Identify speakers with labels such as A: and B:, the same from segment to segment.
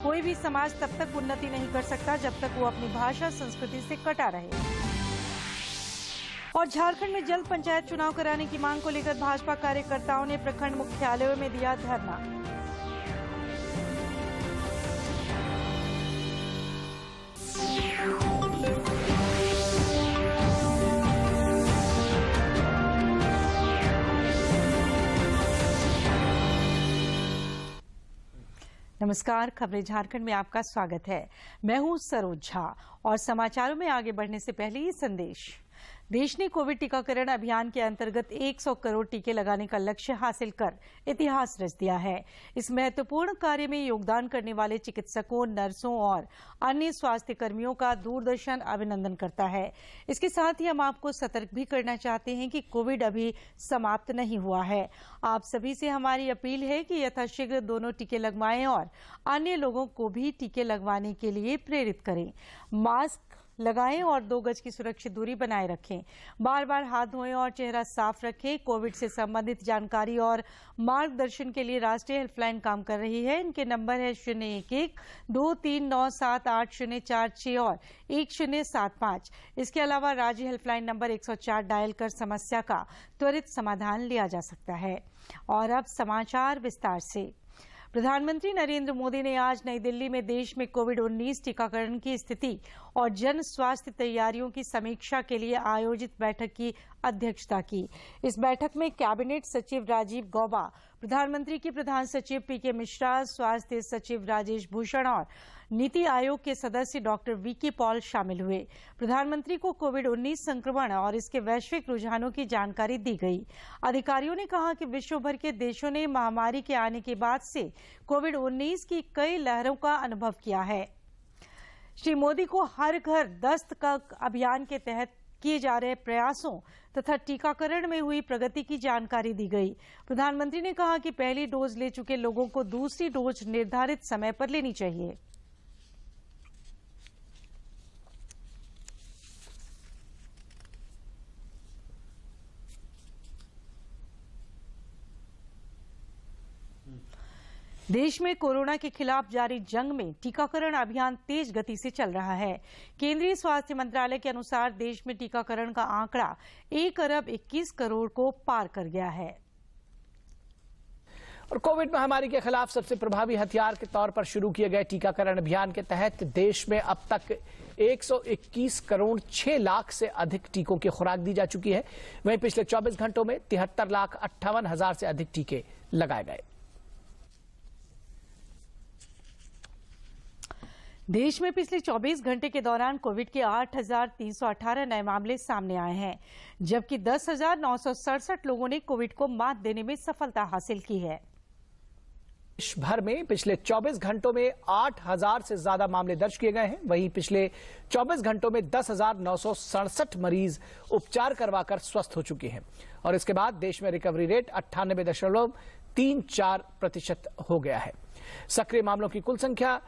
A: कोई भी समाज तब तक उन्नति नहीं कर सकता जब तक वो अपनी भाषा संस्कृति से कटा रहे। और झारखंड में जल्द पंचायत चुनाव कराने की मांग को लेकर भाजपा कार्यकर्ताओं ने प्रखंड मुख्यालयों में दिया धरना। नमस्कार, खबरें झारखंड में आपका स्वागत है। मैं हूं सरोज झा और समाचारों में आगे बढ़ने से पहले ये संदेश। देश ने कोविड टीकाकरण अभियान के अंतर्गत 100 करोड़ टीके लगाने का लक्ष्य हासिल कर इतिहास रच दिया है। इस महत्वपूर्ण कार्य में योगदान करने वाले चिकित्सकों, नर्सों और अन्य स्वास्थ्य कर्मियों का दूरदर्शन अभिनंदन करता है। इसके साथ ही हम आपको सतर्क भी करना चाहते हैं कि कोविड अभी समाप्त नहीं हुआ है। आप सभी से हमारी अपील है कि यथाशीघ्र दोनों टीके लगवाएं और अन्य लोगों को भी टीके लगवाने के लिए प्रेरित करें। मास्क लगाएं और 2 गज की सुरक्षित दूरी बनाए रखें। बार बार हाथ धोएं और चेहरा साफ रखें। कोविड से संबंधित जानकारी और मार्गदर्शन के लिए राष्ट्रीय हेल्पलाइन काम कर रही है। इनके नंबर है 011-23978046 और 1075। इसके अलावा राज्य हेल्पलाइन नंबर 104 डायल कर समस्या का त्वरित समाधान लिया जा सकता है। और अब समाचार विस्तार से। प्रधानमंत्री नरेंद्र मोदी ने आज नई दिल्ली में देश में कोविड-19 टीकाकरण की स्थिति और जन स्वास्थ्य तैयारियों की समीक्षा के लिए आयोजित बैठक की अध्यक्षता की। इस बैठक में कैबिनेट सचिव राजीव गौबा, प्रधानमंत्री के प्रधान सचिव पीके मिश्रा, स्वास्थ्य सचिव राजेश भूषण और नीति आयोग के सदस्य डॉक्टर वीके पॉल शामिल हुए। प्रधानमंत्री को कोविड-19 संक्रमण और इसके वैश्विक रुझानों की जानकारी दी गई। अधिकारियों ने कहा कि विश्व भर के देशों ने महामारी के आने के बाद से कोविड-19 की कई लहरों का अनुभव किया है। श्री मोदी को हर घर दस्तक अभियान के तहत किए जा रहे प्रयासों तथा टीकाकरण में हुई प्रगति की जानकारी दी गई। प्रधानमंत्री ने कहा कि पहली डोज ले चुके लोगों को दूसरी डोज निर्धारित समय पर लेनी चाहिए। देश में कोरोना के खिलाफ जारी जंग में टीकाकरण अभियान तेज गति से चल रहा है। केंद्रीय स्वास्थ्य मंत्रालय के अनुसार देश में टीकाकरण का आंकड़ा 1 अरब 21 करोड़ को पार कर गया है।
B: और कोविड महामारी के खिलाफ सबसे प्रभावी हथियार के तौर पर शुरू किए गए टीकाकरण अभियान के तहत देश में अब तक 121 करोड़ 6 लाख से अधिक टीकों की खुराक दी जा चुकी है। वहीं पिछले 24 घंटों में 73,58,000 से अधिक टीके लगाए गए।
A: देश में पिछले 24 घंटे के दौरान कोविड के 8,318 नए मामले सामने आए हैं, जबकि 10,967 लोगों ने कोविड को मात देने में सफलता हासिल की है।
B: देश भर में पिछले 24 घंटों में 8,000 से ज्यादा मामले दर्ज किए गए हैं। वहीं पिछले 24 घंटों में 10,967 मरीज उपचार करवाकर स्वस्थ हो चुके हैं। और इसके बाद देश में रिकवरी रेट 98.34% हो गया है। सक्रिय मामलों की कुल संख्या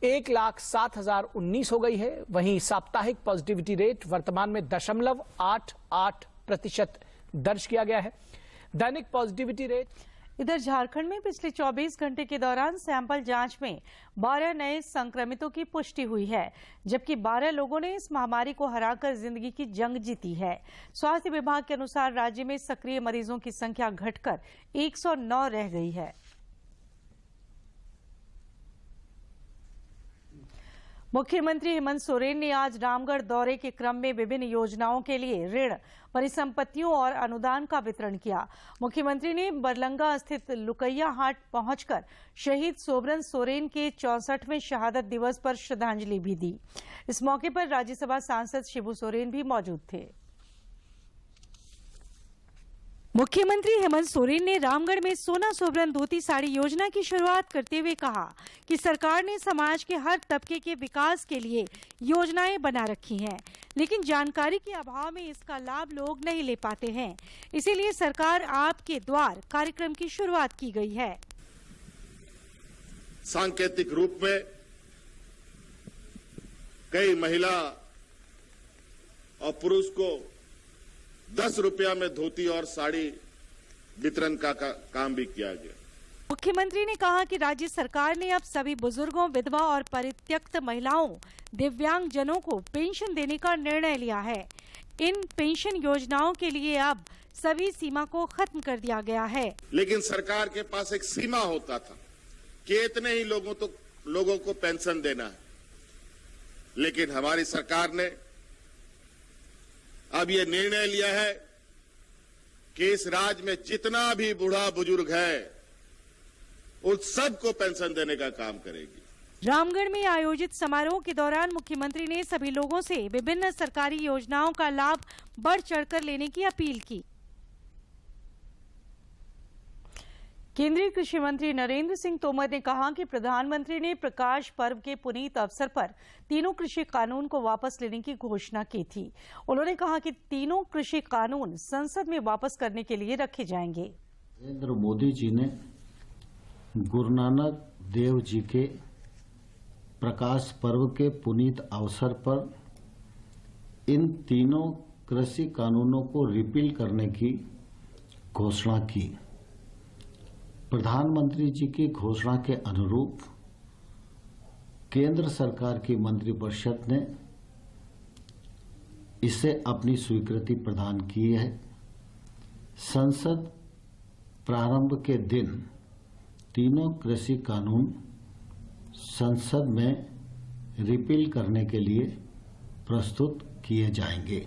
B: 1,07,019 हो गई है। वहीं साप्ताहिक पॉजिटिविटी रेट वर्तमान में 0.88% दर्ज किया गया है। दैनिक पॉजिटिविटी रेट।
A: इधर झारखंड में पिछले 24 घंटे के दौरान सैंपल जांच में 12 नए संक्रमितों की पुष्टि हुई है, जबकि 12 लोगों ने इस महामारी को हराकर जिंदगी की जंग जीती है। स्वास्थ्य विभाग के अनुसार राज्य में सक्रिय मरीजों की संख्या घटकर 109 रह गई है। मुख्यमंत्री हेमंत सोरेन ने आज रामगढ़ दौरे के क्रम में विभिन्न योजनाओं के लिए ऋण, परिसंपत्तियों और अनुदान का वितरण किया। मुख्यमंत्री ने बरलंगा स्थित लुकैया हाट पहुंचकर शहीद सोबरन सोरेन के 64वें शहादत दिवस पर श्रद्धांजलि भी दी। इस मौके पर राज्यसभा सांसद शिबू सोरेन भी मौजूद थे। मुख्यमंत्री हेमंत सोरेन ने रामगढ़ में सोना सोबरन धोती साड़ी योजना की शुरुआत करते हुए कहा कि सरकार ने समाज के हर तबके के विकास के लिए योजनाएं बना रखी हैं, लेकिन जानकारी के अभाव में इसका लाभ लोग नहीं ले पाते हैं। इसीलिए सरकार आपके द्वार कार्यक्रम की शुरुआत की गई है।
C: सांकेतिक रूप में कई महिला और पुरुष को 10 रुपया में धोती और साड़ी वितरण का काम भी किया गया।
A: मुख्यमंत्री ने कहा कि राज्य सरकार ने अब सभी बुजुर्गों, विधवा और परित्यक्त महिलाओं, दिव्यांग जनों को पेंशन देने का निर्णय लिया है। इन पेंशन योजनाओं के लिए अब सभी सीमा को खत्म कर दिया गया है।
C: लेकिन सरकार के पास एक सीमा होता था कि इतने ही लोगों को पेंशन देना है। लेकिन हमारी सरकार ने अब ये निर्णय लिया है कि इस राज्य में जितना भी बूढ़ा बुजुर्ग है उन सबको पेंशन देने का काम करेगी।
A: रामगढ़ में आयोजित समारोह के दौरान मुख्यमंत्री ने सभी लोगों से विभिन्न सरकारी योजनाओं का लाभ बढ़ चढ़कर लेने की अपील की। केंद्रीय कृषि मंत्री नरेंद्र सिंह तोमर ने कहा कि प्रधानमंत्री ने प्रकाश पर्व के पुनीत अवसर पर तीनों कृषि कानून को वापस लेने की घोषणा की थी। उन्होंने कहा कि तीनों कृषि कानून संसद में वापस करने के लिए रखे जाएंगे।
D: नरेंद्र मोदी जी ने गुरु नानक देव जी के प्रकाश पर्व के पुनीत अवसर पर इन तीनों कृषि कानूनों को रिपील करने की घोषणा की। प्रधानमंत्री जी की घोषणा के अनुरूप केंद्र सरकार की मंत्रिपरिषद ने इसे अपनी स्वीकृति प्रदान की है। संसद प्रारंभ के दिन तीनों कृषि कानून संसद में रिपील करने के लिए प्रस्तुत किए जाएंगे।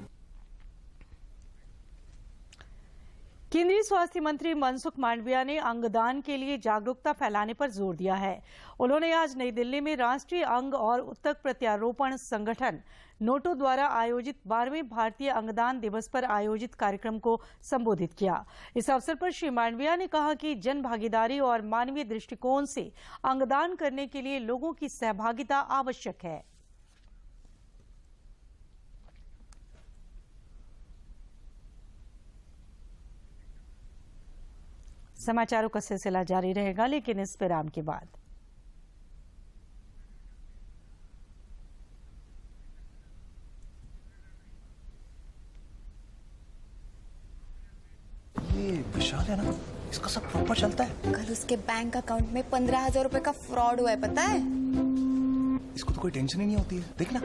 A: केंद्रीय स्वास्थ्य मंत्री मनसुख मांडविया ने अंगदान के लिए जागरूकता फैलाने पर जोर दिया है। उन्होंने आज नई दिल्ली में राष्ट्रीय अंग और उत्तक प्रत्यारोपण संगठन नोटो द्वारा आयोजित 12वें भारतीय अंगदान दिवस पर आयोजित कार्यक्रम को संबोधित किया। इस अवसर पर श्री मांडविया ने कहा कि जन भागीदारी और मानवीय दृष्टिकोण से अंगदान करने के लिए लोगों की सहभागिता आवश्यक है। समाचारों का सिलसिला जारी रहेगा, लेकिन इस विराम के बाद।
E: ये विशाल है ना, इसका सब प्रॉपर चलता है।
F: कल उसके बैंक अकाउंट में 15,000 रुपए का फ्रॉड हुआ है, पता है?
E: इसको तो कोई टेंशन ही नहीं होती है। देखना।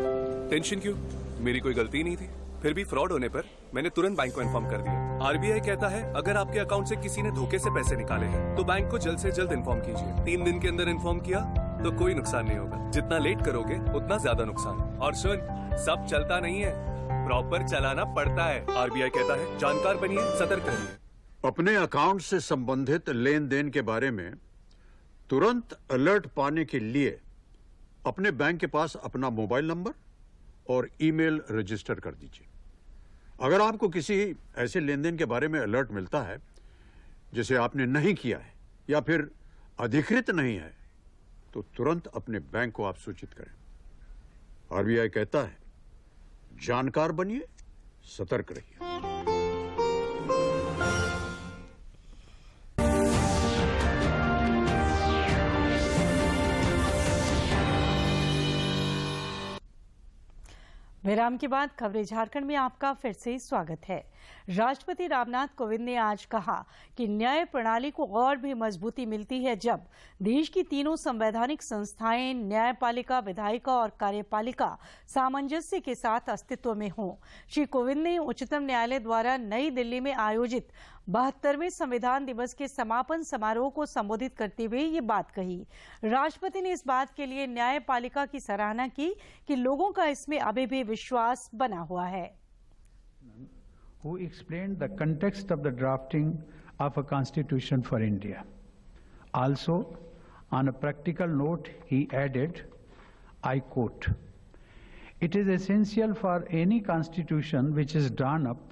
G: टेंशन क्यों? मेरी कोई गलती नहीं थी। फिर भी फ्रॉड होने पर मैंने तुरंत बैंक को इन्फॉर्म कर दिया। आरबीआई कहता है अगर आपके अकाउंट से किसी ने धोखे से पैसे निकाले हैं तो बैंक को जल्द से जल्द इन्फॉर्म कीजिए। 3 दिन के अंदर इन्फॉर्म किया तो कोई नुकसान नहीं होगा। जितना लेट करोगे उतना ज्यादा नुकसान। और सुन, सब चलता नहीं है, प्रॉपर चलाना पड़ता है। आरबीआई कहता है जानकार बनिए, सतर्क रहिए।
H: अपने अकाउंट से संबंधित लेन देन के बारे में तुरंत अलर्ट पाने के लिए अपने बैंक के पास अपना मोबाइल नंबर और ईमेल रजिस्टर कर दीजिए। अगर आपको किसी ऐसे लेन देन के बारे में अलर्ट मिलता है जिसे आपने नहीं किया है या फिर अधिकृत नहीं है तो तुरंत अपने बैंक को आप सूचित करें। आरबीआई कहता है जानकार बनिए, सतर्क रहिए।
A: विराम के बाद खबरें झारखंड में आपका फिर से स्वागत है। राष्ट्रपति रामनाथ कोविंद ने आज कहा कि न्याय प्रणाली को और भी मजबूती मिलती है जब देश की तीनों संवैधानिक संस्थाएं न्यायपालिका, विधायिका और कार्यपालिका सामंजस्य के साथ अस्तित्व में हों। श्री कोविंद ने उच्चतम न्यायालय द्वारा नई दिल्ली में आयोजित 72वें संविधान दिवस के समापन समारोह को संबोधित करते हुए ये बात कही। राष्ट्रपति ने इस बात के लिए न्यायपालिका की सराहना की कि लोगों का इसमें अभी भी विश्वास बना हुआ है।
I: Who explained the context of the drafting of a constitution for India. Also, on a practical note, he added, I quote, "It is essential for any constitution which is drawn up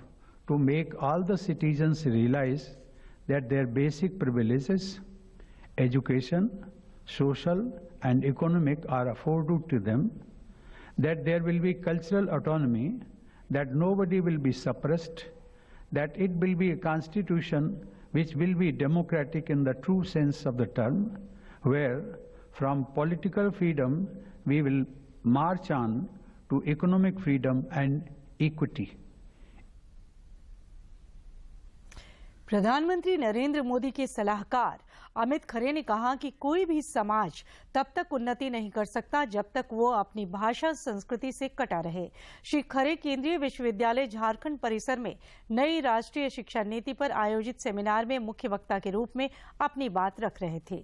I: to make all the citizens realize that their basic privileges, education, social and economic are afforded to them, that there will be cultural autonomy, that nobody will be suppressed, that it will be a constitution which will be democratic in the true sense of the term, where from political freedom we will march on to economic freedom and equity."
A: प्रधानमंत्री नरेंद्र मोदी के सलाहकार अमित खरे ने कहा कि कोई भी समाज तब तक उन्नति नहीं कर सकता जब तक वो अपनी भाषा संस्कृति से कटा रहे। श्री खरे केंद्रीय विश्वविद्यालय झारखंड परिसर में नई राष्ट्रीय शिक्षा नीति पर आयोजित सेमिनार में मुख्य वक्ता के रूप में अपनी बात रख रहे थे।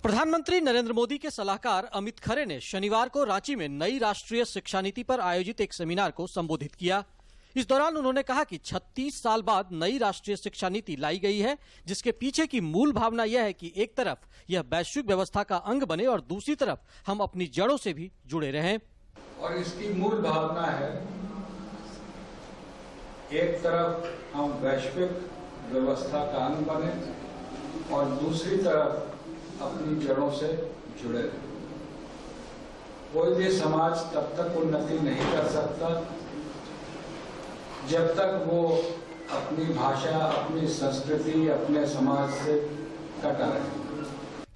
J: प्रधानमंत्री नरेंद्र मोदी के सलाहकार अमित खरे ने शनिवार को रांची में नई राष्ट्रीय शिक्षा नीति पर आयोजित एक सेमिनार को संबोधित किया। इस दौरान उन्होंने कहा कि 36 साल बाद नई राष्ट्रीय शिक्षा नीति लाई गई है, जिसके पीछे की मूल भावना यह है कि एक तरफ यह वैश्विक व्यवस्था का अंग बने और दूसरी तरफ हम अपनी जड़ों से भी जुड़े रहें।
K: और इसकी मूल भावना है, एक तरफ हम वैश्विक व्यवस्था का अंग बने और दूसरी तरफ अपनी जड़ों से जुड़े रहें। कोई भी समाज तब तक उन्नति नहीं कर सकता जब तक वो अपनी भाषा, अपनी संस्कृति, अपने समाज से कटा रहे।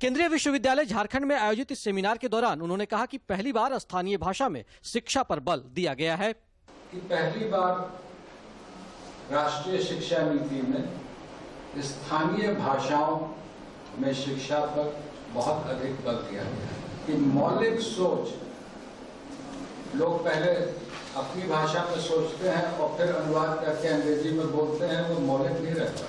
J: केंद्रीय विश्वविद्यालय झारखंड में आयोजित इस सेमिनार के दौरान उन्होंने कहा कि पहली बार स्थानीय भाषा में शिक्षा पर बल दिया गया है।
K: कि पहली बार राष्ट्रीय शिक्षा नीति में स्थानीय भाषाओं में शिक्षा पर बहुत अधिक बल दिया गया है। कि मौलिक सोच, लोग पहले अपनी भाषा में सोचते हैं और फिर अनुवाद करके अंग्रेजी में बोलते हैं, वो मौलिक नहीं रहता।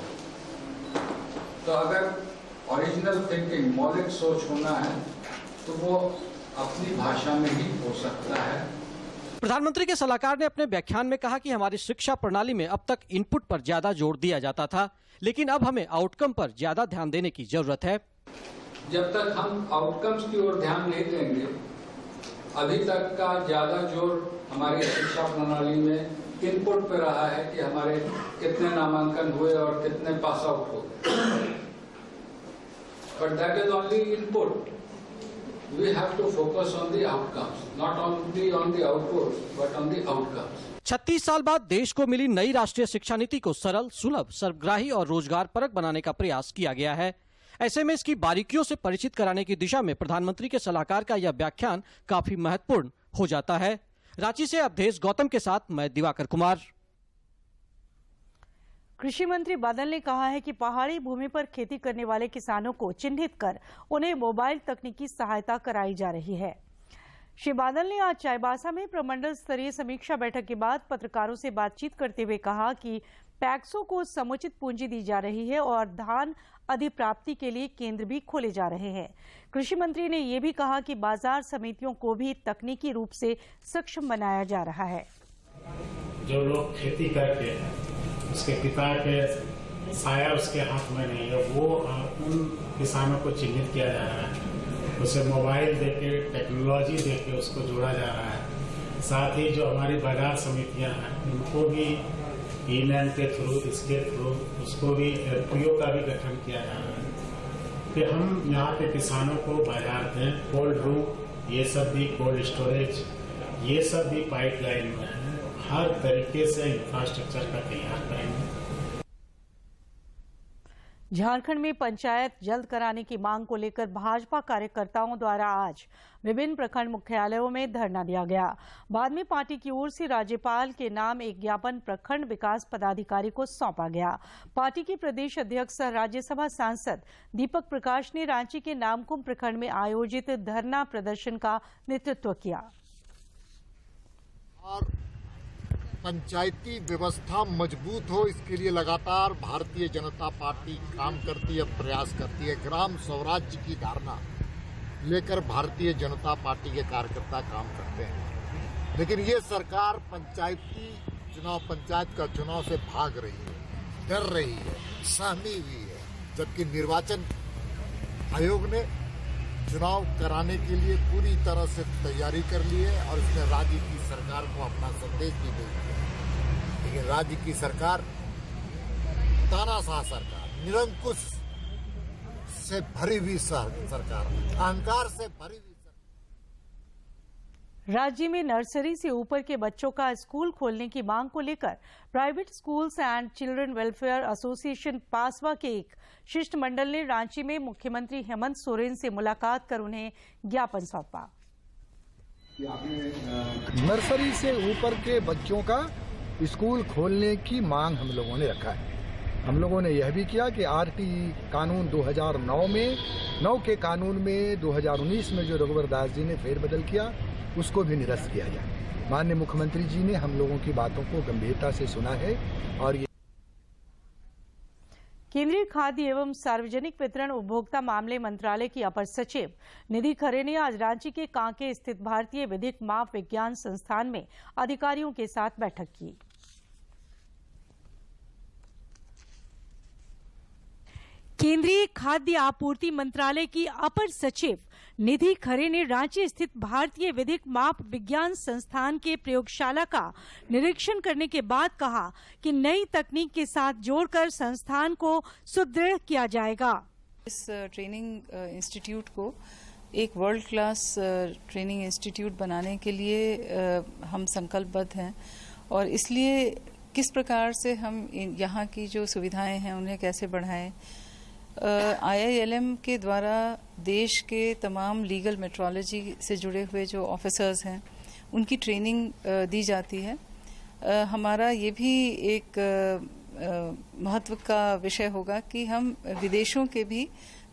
K: तो अगर ओरिजिनल थिंकिंग, मौलिक सोच होना है तो वो अपनी भाषा में ही हो सकता है।
J: प्रधानमंत्री के सलाहकार ने अपने व्याख्यान में कहा कि हमारी शिक्षा प्रणाली में अब तक इनपुट पर ज्यादा जोर दिया जाता था, लेकिन अब हमें आउटकम पर ज्यादा ध्यान देने की जरूरत है।
K: जब तक हम आउटकम्स की ओर ध्यान नहीं देंगे, अभी तक का ज्यादा जोर हमारी शिक्षा प्रणाली में इनपुट पे रहा है कि हमारे कितने नामांकन हुए और कितने पास आउट हो गए। But that is only input. We have to focus on the outcomes, not only on the outputs but on the outcomes.
J: 36 साल बाद देश को मिली नई राष्ट्रीय शिक्षा नीति को सरल, सुलभ, सर्वग्राही और रोजगार परक बनाने का प्रयास किया गया है। ऐसे में इसकी बारीकियों से परिचित कराने की दिशा में प्रधानमंत्री के सलाहकार का यह व्याख्यान काफी महत्वपूर्ण हो जाता है। रांची से अवधेश गौतम के साथ मैं दिवाकर कुमार।
A: कृषि मंत्री बादल ने कहा है कि पहाड़ी भूमि पर खेती करने वाले किसानों को चिन्हित कर उन्हें मोबाइल तकनीकी सहायता कराई जा रही है। श्री बादल ने आज चाईबासा में प्रमंडल स्तरीय समीक्षा बैठक के बाद पत्रकारों से बातचीत करते हुए कहा कि पैक्सों को समुचित पूंजी दी जा रही है और धान अधिप्राप्ति के लिए केंद्र भी खोले जा रहे हैं। कृषि मंत्री ने ये भी कहा कि बाजार समितियों को भी तकनीकी रूप से सक्षम बनाया जा रहा है।
L: जो लोग खेती करके उसके पिता के साया उसके हाथ में नहीं है, वो उन किसानों को चिन्हित किया जा रहा है, उसे मोबाइल देके, टेक्नोलॉजी देके उसको जोड़ा जा रहा है। साथ ही जो हमारी बाजार समितियां हैं उनको भी ई-नैम के थ्रू, इसके थ्रू उसको भी एफपीओ का भी गठन किया जा रहा है कि हम यहाँ के किसानों को बाजार दें। कोल्ड रूम, ये सब भी, कोल्ड स्टोरेज, ये सब भी पाइपलाइन में है। हर तरीके से इंफ्रास्ट्रक्चर का तैयार करेंगे।
A: झारखंड में पंचायत जल्द कराने की मांग को लेकर भाजपा कार्यकर्ताओं द्वारा आज विभिन्न प्रखंड मुख्यालयों में धरना दिया गया। बाद में पार्टी की ओर से राज्यपाल के नाम एक ज्ञापन प्रखंड विकास पदाधिकारी को सौंपा गया। पार्टी के प्रदेश अध्यक्ष सह राज्यसभा सांसद दीपक प्रकाश ने रांची के नामकुम प्रखंड में आयोजित धरना प्रदर्शन का नेतृत्व किया।
M: और पंचायती व्यवस्था मजबूत हो, इसके लिए लगातार भारतीय जनता पार्टी काम करती है, प्रयास करती है। ग्राम स्वराज्य की धारणा लेकर भारतीय जनता पार्टी के कार्यकर्ता काम करते हैं, लेकिन ये सरकार पंचायती चुनाव, पंचायत का चुनाव से भाग रही है, डर रही है, सहमी हुई है। जबकि निर्वाचन आयोग ने चुनाव कराने के लिए पूरी तरह से तैयारी कर ली है और इसने राज्य की सरकार को अपना संदेश भी दे दिया। लेकिन राज्य की सरकार, तानाशाह सरकार, निरंकुश से भरी हुई सरकार, अहंकार से भरी हुई सरकार।
A: राज्य में नर्सरी से ऊपर के बच्चों का स्कूल खोलने की मांग को लेकर private schools and children welfare association पासवा के एक शिष्टमंडल ने रांची में मुख्यमंत्री हेमंत सोरेन से मुलाकात कर उन्हें ज्ञापन सौंपा।
N: नर्सरी से ऊपर के बच्चों का
M: स्कूल खोलने की मांग हम लोगों ने रखा है। हम लोगों ने यह भी किया कि आरटीई कानून 2009 में 9 के कानून में 2019 में जो रघुवर दास जी ने फेरबदल किया उसको भी निरस्त किया जाए। माननीय मुख्यमंत्री जी ने हम लोगों की बातों को गंभीरता से सुना है और ये
A: केंद्रीय खाद्य एवं सार्वजनिक वितरण उपभोक्ता मामले मंत्रालय की अपर सचिव निधि खरे ने आज रांची के कांके स्थित भारतीय विधिक माप विज्ञान संस्थान में अधिकारियों के साथ बैठक की। केंद्रीय खाद्य आपूर्ति मंत्रालय की अपर सचिव निधि खरे ने रांची स्थित भारतीय विधिक माप विज्ञान संस्थान के प्रयोगशाला का निरीक्षण करने के बाद कहा कि नई तकनीक के साथ जोड़कर संस्थान को सुदृढ़ किया जाएगा।
N: इस ट्रेनिंग इंस्टीट्यूट को एक वर्ल्ड क्लास ट्रेनिंग इंस्टीट्यूट बनाने के लिए हम संकल्पबद्ध हैं और इसलिए किस प्रकार से हम यहाँ की जो सुविधाएं हैं उन्हें कैसे बढ़ाएं। IILM के द्वारा देश के तमाम लीगल मेट्रोलॉजी से जुड़े हुए जो ऑफिसर्स हैं उनकी ट्रेनिंग दी जाती है। हमारा ये भी एक महत्व का विषय होगा कि हम विदेशों के भी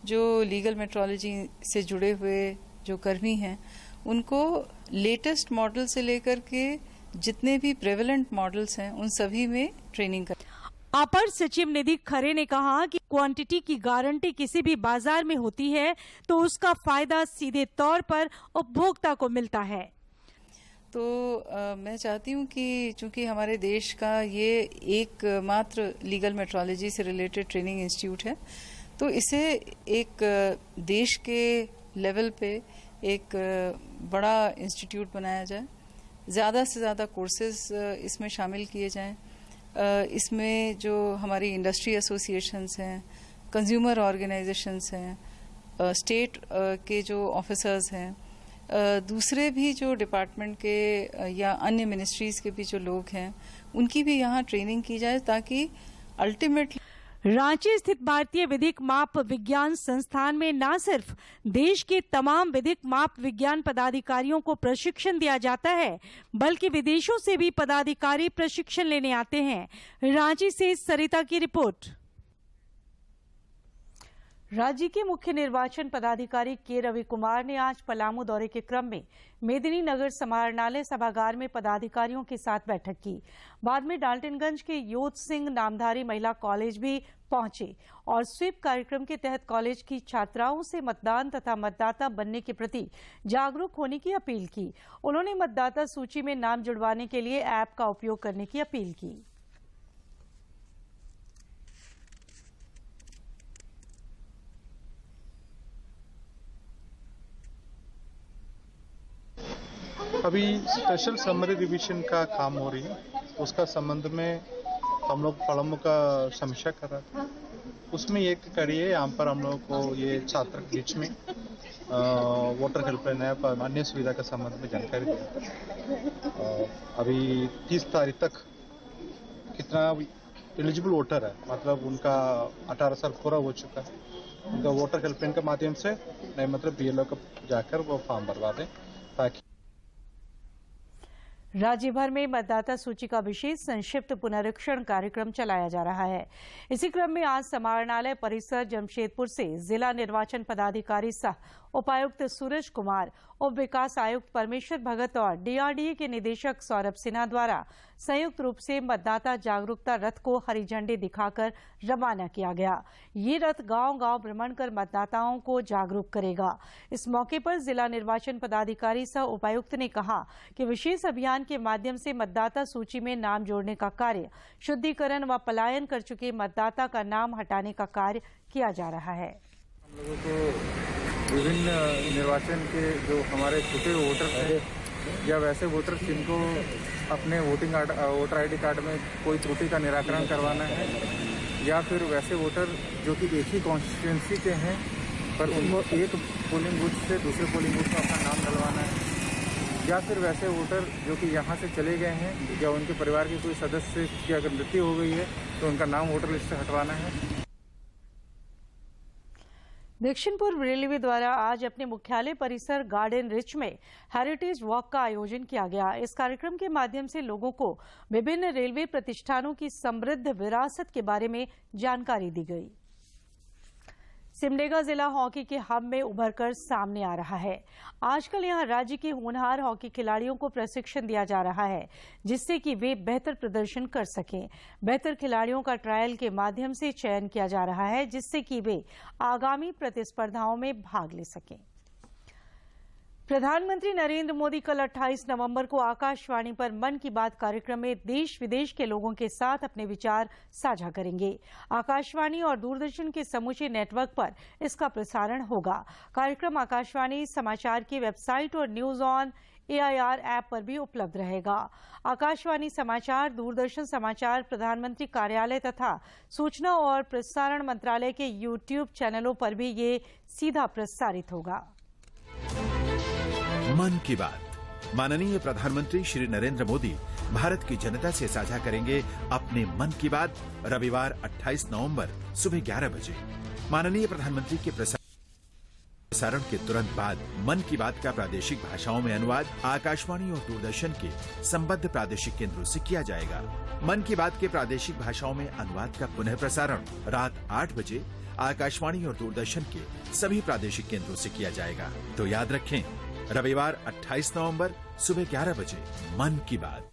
N: जो लीगल मेट्रोलॉजी से जुड़े हुए जो कर्मी हैं उनको लेटेस्ट मॉडल से लेकर के जितने भी प्रेवलेंट मॉडल्स हैं उन सभी में ट्रेनिंग करें।
A: अपर सचिव निधि खरे ने कहा कि क्वांटिटी की गारंटी किसी भी बाजार में होती है तो उसका फायदा सीधे तौर पर उपभोक्ता को मिलता है।
N: तो मैं चाहती हूँ कि चूंकि हमारे देश का ये एक मात्र लीगल मेट्रोलॉजी से रिलेटेड ट्रेनिंग इंस्टीट्यूट है तो इसे एक देश के लेवल पे एक बड़ा इंस्टीट्यूट बनाया जाए, ज़्यादा से ज़्यादा कोर्सेज इसमें शामिल किए जाएं। इसमें जो हमारी इंडस्ट्री एसोसिएशंस हैं, कंज्यूमर ऑर्गेनाइजेशंस हैं, स्टेट के जो ऑफिसर्स हैं, दूसरे भी जो डिपार्टमेंट के या अन्य मिनिस्ट्रीज के भी जो लोग हैं उनकी भी यहाँ ट्रेनिंग की जाए ताकि अल्टीमेटली
A: रांची स्थित भारतीय विधिक माप विज्ञान संस्थान में न सिर्फ देश के तमाम विधिक माप विज्ञान पदाधिकारियों को प्रशिक्षण दिया जाता है बल्कि विदेशों से भी पदाधिकारी प्रशिक्षण लेने आते हैं। रांची से सरिता की रिपोर्ट। राज्य के मुख्य निर्वाचन पदाधिकारी के रवि कुमार ने आज पलामू दौरे के क्रम में मेदिनीनगर समाहरणालय सभागार में पदाधिकारियों के साथ बैठक की। बाद में डाल्टनगंज के योध सिंह नामधारी महिला कॉलेज भी पहुंचे और स्वीप कार्यक्रम के तहत कॉलेज की छात्राओं से मतदान तथा मतदाता बनने के प्रति जागरूक होने की अपील की। उन्होंने मतदाता सूची में नाम जुड़वाने के लिए ऐप का उपयोग करने की अपील की।
O: अभी स्पेशल समरी रिवीजन का काम हो रही है, उसका संबंध में हम लोग पलामू का समीक्षा कर रहे थे। उसमें एक कड़ी है, यहाँ पर हम लोग को ये छात्र के बीच में वोटर हेल्पलाइन ऐप अन्य सुविधा के संबंध में जानकारी दी। अभी 30 तारीख तक कितना एलिजिबल वोटर है, मतलब उनका 18 साल पूरा हो चुका है, उनका वोटर हेल्पलाइन के माध्यम से नहीं मतलब BLO को जाकर वो फॉर्म भरवा दें ताकि
A: राज्य भर में मतदाता सूची का विशेष संक्षिप्त पुनरीक्षण कार्यक्रम चलाया जा रहा है। इसी क्रम में आज समाहरणालय परिसर जमशेदपुर से जिला निर्वाचन पदाधिकारी सह उपायुक्त सूरज कुमार, उप विकास आयुक्त परमेश्वर भगत और DRDA के निदेशक सौरभ सिन्हा द्वारा संयुक्त रूप से मतदाता जागरूकता रथ को हरी झंडी दिखाकर रवाना किया गया। ये रथ गांव-गांव भ्रमण कर मतदाताओं को जागरूक करेगा। इस मौके पर जिला निर्वाचन पदाधिकारी सह उपायुक्त ने कहा कि विशेष अभियान के माध्यम से मतदाता सूची में नाम जोड़ने का कार्य, शुद्धिकरण व पलायन कर चुके मतदाता का नाम हटाने का कार्य किया जा रहा है।
P: हम लोगों को विभिन्न निर्वाचन के जो हमारे छूटे वोटर हैं या वैसे वोटर जिनको अपने वोटर ID कार्ड में कोई त्रुटि का निराकरण करवाना है, या फिर वैसे वोटर जो कि एक ही कॉन्स्टिट्यूंसी के हैं पर उनको एक पोलिंग बूथ से दूसरे पोलिंग बूथ में अपना नाम डलवाना है, या फिर वैसे वोटर जो कि यहाँ से चले गए हैं या उनके परिवार के कोई सदस्य की अगर मृत्यु हो गई है तो उनका नाम वोटर लिस्ट से हटवाना है।
A: दक्षिण पूर्व रेलवे द्वारा आज अपने मुख्यालय परिसर गार्डन रिच में हेरिटेज वॉक का आयोजन किया गया। इस कार्यक्रम के माध्यम से लोगों को विभिन्न रेलवे प्रतिष्ठानों की समृद्ध विरासत के बारे में जानकारी दी गई। सिमडेगा जिला हॉकी के हब में उभरकर सामने आ रहा है। आजकल यहां राज्य के होनहार हॉकी खिलाड़ियों को प्रशिक्षण दिया जा रहा है, जिससे कि वे बेहतर प्रदर्शन कर सकें। बेहतर खिलाड़ियों का ट्रायल के माध्यम से चयन किया जा रहा है, जिससे कि वे आगामी प्रतिस्पर्धाओं में भाग ले सकें। प्रधानमंत्री नरेंद्र मोदी कल 28 नवंबर को आकाशवाणी पर मन की बात कार्यक्रम में देश विदेश के लोगों के साथ अपने विचार साझा करेंगे। आकाशवाणी और दूरदर्शन के समूचे नेटवर्क पर इसका प्रसारण होगा। कार्यक्रम आकाशवाणी समाचार की वेबसाइट और न्यूज ऑन AIR ऐप पर भी उपलब्ध रहेगा। आकाशवाणी समाचार, दूरदर्शन समाचार, प्रधानमंत्री कार्यालय तथा सूचना और प्रसारण मंत्रालय के YouTube चैनलों पर भी ये सीधा प्रसारित होगा।
Q: मन की बात। माननीय प्रधानमंत्री श्री नरेंद्र मोदी भारत की जनता से साझा करेंगे अपने मन की बात रविवार 28 नवंबर सुबह 11 बजे। माननीय प्रधानमंत्री के प्रसारण के तुरंत बाद मन की बात का प्रादेशिक भाषाओं में अनुवाद आकाशवाणी और दूरदर्शन के संबद्ध प्रादेशिक केंद्रों से किया जाएगा। मन की बात के प्रादेशिक भाषाओं में अनुवाद का पुनः प्रसारण रात 8 बजे आकाशवाणी और दूरदर्शन के सभी प्रादेशिक केंद्रों से किया जाएगा। तो याद रखें, रविवार 28 नवंबर सुबह 11 बजे मन की बात।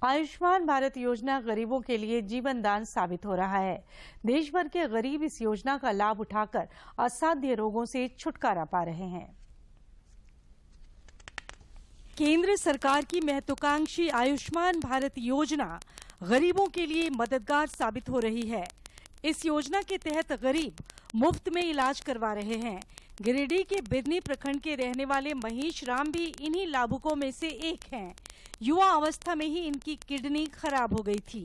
A: आयुष्मान भारत योजना गरीबों के लिए जीवन दान साबित हो रहा है। देश भर के गरीब इस योजना का लाभ उठाकर असाध्य रोगों से छुटकारा पा रहे हैं। केंद्र सरकार की महत्वाकांक्षी आयुष्मान भारत योजना गरीबों के लिए मददगार साबित हो रही है। इस योजना के तहत गरीब मुफ्त में इलाज करवा रहे हैं। गिरिडीह के बिरनी प्रखंड के रहने वाले महेश राम भी इन्हीं लाभुकों में से एक हैं। युवा अवस्था में ही इनकी किडनी खराब हो गई थी।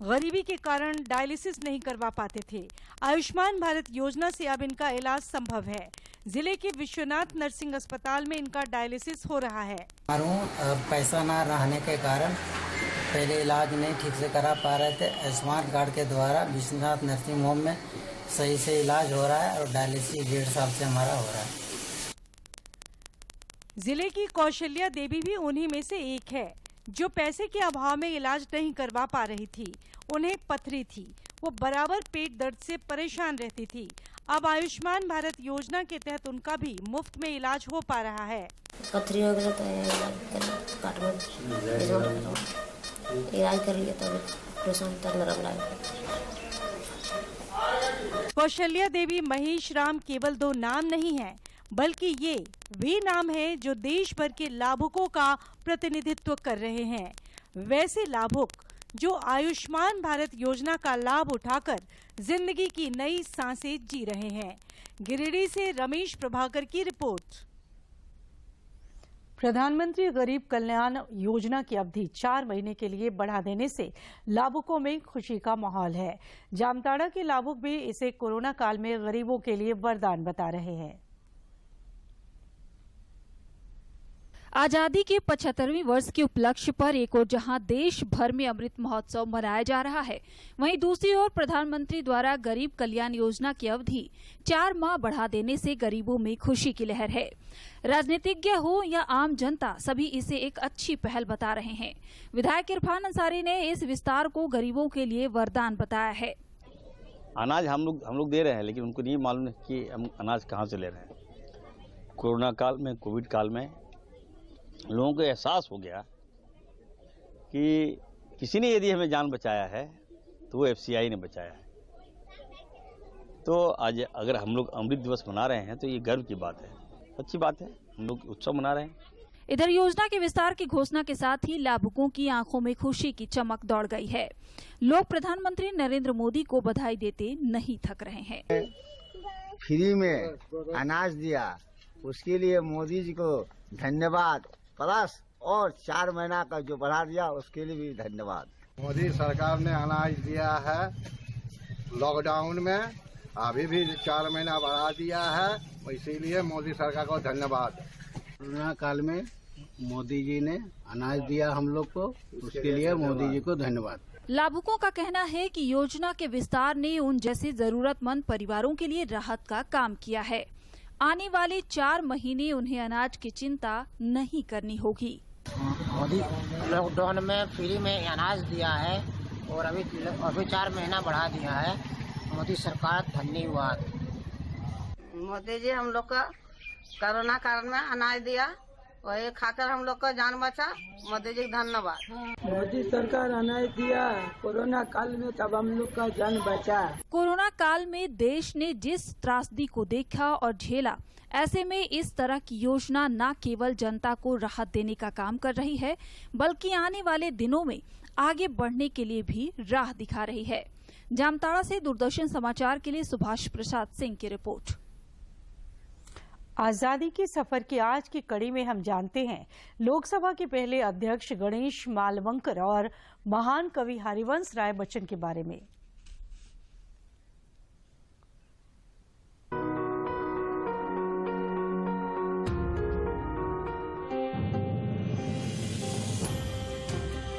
A: गरीबी के कारण डायलिसिस नहीं करवा पाते थे। आयुष्मान भारत योजना से अब इनका इलाज संभव है। जिले के विश्वनाथ नर्सिंग अस्पताल में इनका डायलिसिस हो रहा है।
R: पैसा न रहने के कारण पहले इलाज नहीं ठीक से करा पा रहे थे। आयुष्मान कार्ड के द्वारा विश्वनाथ नर्सिंग होम में सही से इलाज हो रहा है और डायलिसिस 1.5 साल से हमारा हो रहा है।
A: जिले की कौशल्या देवी भी उन्हीं में से एक है, जो पैसे के अभाव में इलाज नहीं करवा पा रही थी। उन्हें पथरी थी, वो बराबर पेट दर्द से परेशान रहती थी। अब आयुष्मान भारत योजना के तहत उनका भी मुफ्त में इलाज हो पा रहा है।
S: पथरी हो गया तो इलाज कर लिया तो नरम लगा।
A: कौशल्या देवी महेश राम केवल 2 नाम नहीं हैं, बल्कि ये वे नाम हैं जो देश भर के लाभुकों का प्रतिनिधित्व कर रहे हैं। वैसे लाभुक जो आयुष्मान भारत योजना का लाभ उठाकर जिंदगी की नई सांसें जी रहे हैं। गिरिडीह से रमेश प्रभाकर की रिपोर्ट। प्रधानमंत्री गरीब कल्याण योजना की अवधि 4 महीने के लिए बढ़ा देने से लाभुकों में खुशी का माहौल है। जामताड़ा के लाभुक भी इसे कोरोना काल में गरीबों के लिए वरदान बता रहे हैं।
T: आजादी के 75वें वर्ष के उपलक्ष्य पर एक ओर जहां देश भर में अमृत महोत्सव मनाया जा रहा है, वहीं दूसरी ओर प्रधानमंत्री द्वारा गरीब कल्याण योजना की अवधि 4 माह बढ़ा देने से गरीबों में खुशी की लहर है। राजनीतिज्ञ हो या आम जनता, सभी इसे एक अच्छी पहल बता रहे हैं। विधायक इरफान अंसारी ने इस विस्तार को गरीबों के लिए वरदान बताया है।
U: अनाज हम लोग दे रहे हैं, लेकिन उनको नहीं मालूम है कि हम अनाज कहाँ से ले रहे हैं। कोरोना काल में, कोविड काल में लोगों को एहसास हो गया कि किसी ने यदि हमें जान बचाया है तो वो FCI ने बचाया है। तो आज अगर हम लोग अमृत दिवस मना रहे हैं तो ये गर्व की बात है, अच्छी बात है। हम लोग उत्सव मना रहे हैं।
T: इधर योजना के विस्तार की घोषणा के साथ ही लाभुकों की आंखों में खुशी की चमक दौड़ गई है। लोग प्रधानमंत्री नरेंद्र मोदी को बधाई देते नहीं थक रहे हैं।
R: फ्री में अनाज दिया, उसके लिए मोदी जी को धन्यवाद। प्लस और 4 महीना का जो बढ़ा दिया उसके लिए भी धन्यवाद।
M: मोदी सरकार ने अनाज दिया है लॉकडाउन में, अभी भी 4 महीना बढ़ा दिया है, इसीलिए मोदी सरकार को धन्यवाद।
R: कोरोना काल में मोदी जी ने अनाज दिया हम लोग को, उसके लिए मोदी जी को धन्यवाद।
T: लाभुकों का कहना है कि योजना के विस्तार ने उन जैसे जरूरतमंद परिवारों के लिए राहत का काम किया है। आने वाले 4 महीने उन्हें अनाज की चिंता नहीं करनी होगी।
R: मोदी लॉकडाउन में फ्री में अनाज दिया है और अभी 4 महीना बढ़ा दिया है। मोदी सरकार धन्यवाद।
B: मोदी जी हम लोग का कोरोना काल में अनाज दिया, वही खाकर हम लोग का जान बचा। मोदी जी धन्यवाद।
V: मोदी सरकार अनाज दिया कोरोना काल में, तब हम लोग का जान बचा।
T: कोरोना काल में देश ने जिस त्रासदी को देखा और झेला, ऐसे में इस तरह की योजना न केवल जनता को राहत देने का काम कर रही है, बल्कि आने वाले दिनों में आगे बढ़ने के लिए भी राह दिखा रही है। जामताड़ा से दूरदर्शन समाचार के लिए सुभाष प्रसाद सिंह की रिपोर्ट।
A: आजादी के सफर की आज की कड़ी में हम जानते हैं लोकसभा के पहले अध्यक्ष गणेश मालवंकर और महान कवि हरिवंश राय बच्चन के बारे में।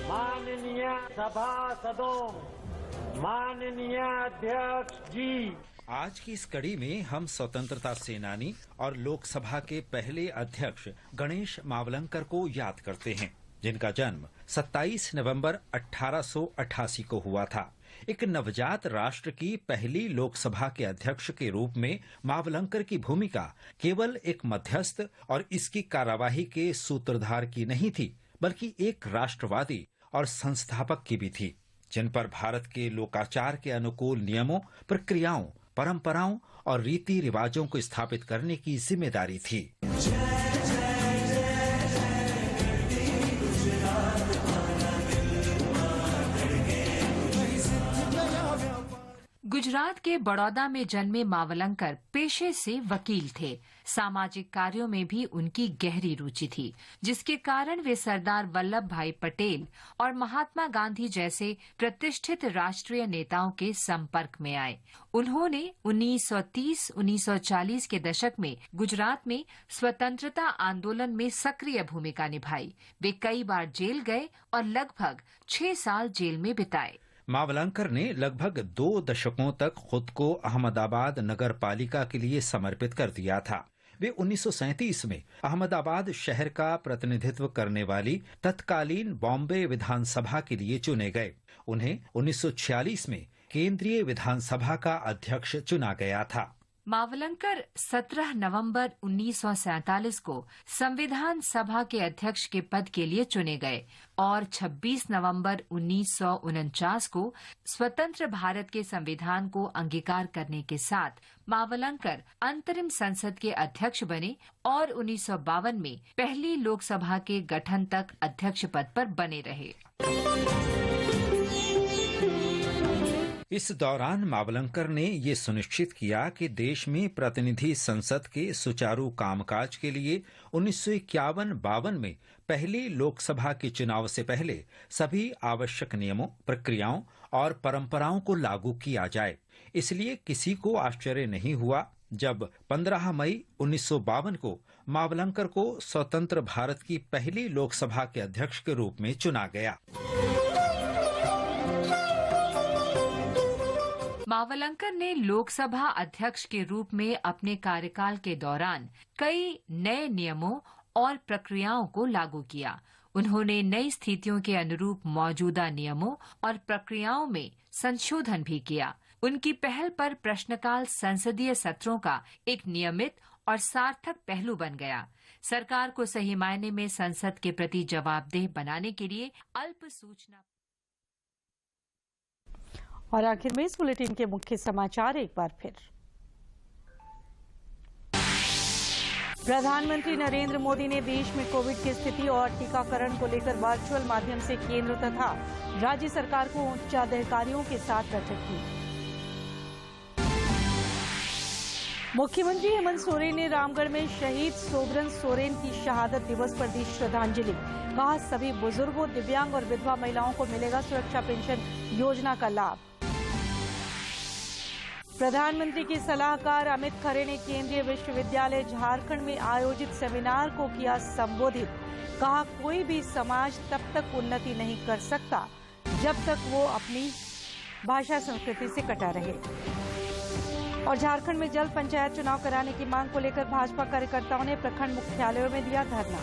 W: माननीय सभासदों, माननीय अध्यक्ष जी,
X: आज की इस कड़ी में हम स्वतंत्रता सेनानी और लोकसभा के पहले अध्यक्ष गणेश मावलंकर को याद करते हैं, जिनका जन्म 27 नवंबर 1888 को हुआ था। एक नवजात राष्ट्र की पहली लोकसभा के अध्यक्ष के रूप में मावलंकर की भूमिका केवल एक मध्यस्थ और इसकी कार्यवाही के सूत्रधार की नहीं थी, बल्कि एक राष्ट्रवादी और संस्थापक की भी थी, जिन पर भारत के लोकाचार के अनुकूल नियमों, प्रक्रियाओं, परंपराओं और रीति रिवाजों को स्थापित करने की जिम्मेदारी थी।
Y: गुजरात के बड़ौदा में जन्मे मावलंकर पेशे से वकील थे। सामाजिक कार्यों में भी उनकी गहरी रुचि थी, जिसके कारण वे सरदार वल्लभ भाई पटेल और महात्मा गांधी जैसे प्रतिष्ठित राष्ट्रीय नेताओं के संपर्क में आए। उन्होंने 1930-1940 के दशक में गुजरात में स्वतंत्रता आंदोलन में सक्रिय भूमिका निभाई। वे कई बार जेल गए और लगभग 6 साल जेल में बिताए।
X: मावलंकर ने लगभग 2 दशकों तक खुद को अहमदाबाद नगर पालिका के लिए समर्पित कर दिया था। वे 1937 में अहमदाबाद शहर का प्रतिनिधित्व करने वाली तत्कालीन बॉम्बे विधानसभा के लिए चुने गए। उन्हें 1946 में केंद्रीय विधानसभा का अध्यक्ष चुना गया था।
Y: मावलंकर 17 नवंबर 1947 को संविधान सभा के अध्यक्ष के पद के लिए चुने गए और 26 नवंबर 1949 को स्वतंत्र भारत के संविधान को अंगीकार करने के साथ मावलंकर अंतरिम संसद के अध्यक्ष बने और 1952 में पहली लोकसभा के गठन तक अध्यक्ष पद पर बने रहे।
X: इस दौरान मावलंकर ने ये सुनिश्चित किया कि देश में प्रतिनिधि संसद के सुचारू कामकाज के लिए 1951-52 में पहली लोकसभा के चुनाव से पहले सभी आवश्यक नियमों, प्रक्रियाओं और परंपराओं को लागू किया जाए। इसलिए किसी को आश्चर्य नहीं हुआ जब 15 मई 1952 को मावलंकर को स्वतंत्र भारत की पहली लोकसभा के अध्यक्ष के रूप में चुना गया।
Y: मावलंकर ने लोकसभा अध्यक्ष के रूप में अपने कार्यकाल के दौरान कई नए नियमों और प्रक्रियाओं को लागू किया। उन्होंने नई स्थितियों के अनुरूप मौजूदा नियमों और प्रक्रियाओं में संशोधन भी किया। उनकी पहल पर प्रश्नकाल संसदीय सत्रों का एक नियमित और सार्थक पहलू बन गया। सरकार को सही मायने में संसद के प्रति जवाबदेह बनाने के लिए अल्प सूचना।
A: और आखिर में इस बुलेटिन के मुख्य समाचार एक बार फिर। प्रधानमंत्री नरेंद्र मोदी ने देश में कोविड की स्थिति और टीकाकरण को लेकर वर्चुअल माध्यम से केंद्र तथा राज्य सरकार को उच्चाधिकारियों के साथ बैठक की। मुख्यमंत्री हेमंत सोरेन ने रामगढ़ में शहीद सोबरन सोरेन की शहादत दिवस पर दी श्रद्धांजलि। कहा, सभी बुजुर्गों, दिव्यांग और विधवा महिलाओं को मिलेगा सुरक्षा पेंशन योजना का लाभ। प्रधानमंत्री के सलाहकार अमित खरे ने केंद्रीय विश्वविद्यालय झारखंड में आयोजित सेमिनार को किया संबोधित। कहा, कोई भी समाज तब तक उन्नति नहीं कर सकता जब तक वो अपनी भाषा संस्कृति से कटा रहे। और झारखंड में जल्द पंचायत चुनाव कराने की मांग को लेकर भाजपा कार्यकर्ताओं ने प्रखंड मुख्यालयों में दिया धरना।